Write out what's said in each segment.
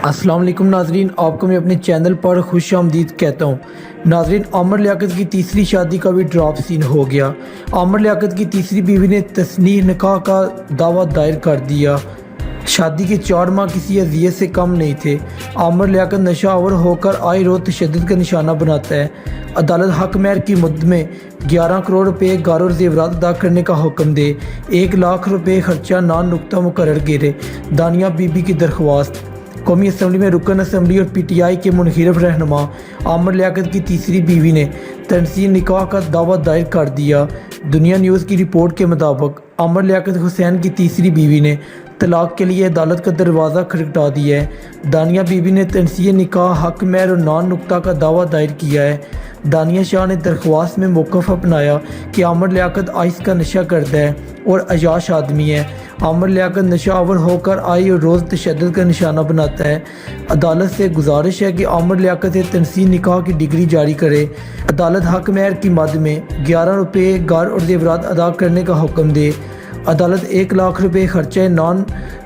अस्सलाम वालेकुम नाजरीन, आपको मैं अपने चैनल पर खुश आमदीद कहता हूँ। नाजरीन, आमिर लियाकत की तीसरी शादी का भी ड्रॉप सीन हो गया। आमिर लियाकत की तीसरी बीवी ने तस्नीह निकाह का दावा दायर कर दिया। शादी के 4 माह किसी अजियत से कम नहीं थे। आमिर लियाकत नशा आवर होकर आए रोज़ तशद्दुद का निशाना बनाता है। अदालत हक महर की मुद्दत में 11 करोड़ रुपये गार और जेवरात अदा करने का हुक्म दे। 1 लाख रुपये खर्चा नान नुक्ता मुकर्रर गिरे। दानिया बीबी की दरख्वास्त। कौमी असम्बली में रुकन असम्बली और PTI के मुनहरफ रहनुमा आमिर लियाकत की तीसरी बीवी ने तनसीह निकाह का दावा दायर कर दिया। दुनिया न्यूज़ की रिपोर्ट के मुताबिक आमिर लियाकत हुसैन की तीसरी बीवी ने तलाक के लिए अदालत का दरवाज़ा खटखटा दिया है। दानिया बीबी ने तनसीह निकाह हक महर और नान नुक्ता का दावा दायर किया है। दानिया शाह ने दरख्वास्त में मौक़िफ़ अपनाया कि आमिर लियाकत आइस का नशा करता है और अयाश आदमी है। आमिर लियाकत नशा आवर होकर आई और रोज़ तशद्दुद का निशाना बनाता है। अदालत से गुजारिश है कि आमिर लियाकत से तनसीह निकाह की डिग्री जारी करे। अदालत हक महर की मद में 11 रुपये गार और जेवरात अदा करने का हुक्म दे। अदालत 1 लाख रुपये खर्चे नान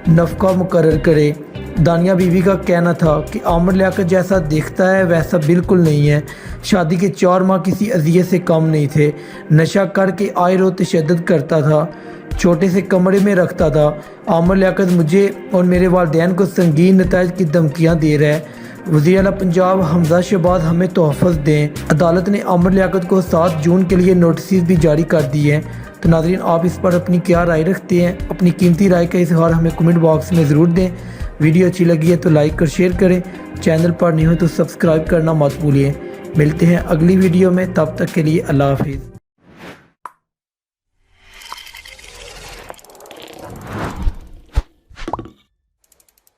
नफ़का मुकर्रर करे। दानिया बीवी का कहना था कि आमिर लियाकत जैसा दिखता है वैसा बिल्कुल नहीं है। शादी के 4 माह किसी अजियत से कम नहीं थे। नशा करके आए रोज़ तशद्दुद करता था, छोटे से कमरे में रखता था। आमिर लियाकत मुझे और मेरे वालिदैन को संगीन नताइज की धमकियाँ दे रहा है। वज़ीर आला पंजाब हमजा शहबाज हमें तोहफ़्फ़ दें। अदालत ने आमिर लियाकत को 7 जून के लिए नोटिस भी जारी कर दिए हैं। तो नाज़रीन, आप इस पर अपनी क्या राय रखते हैं? अपनी कीमती राय का इज़हार हमें कमेंट बॉक्स में ज़रूर दें। वीडियो अच्छी लगी है तो लाइक और शेयर करें। चैनल पर नहीं हो तो सब्सक्राइब करना मत भूलिए। मिलते हैं अगली वीडियो में, तब तक के लिए अल्लाह हाफिज़।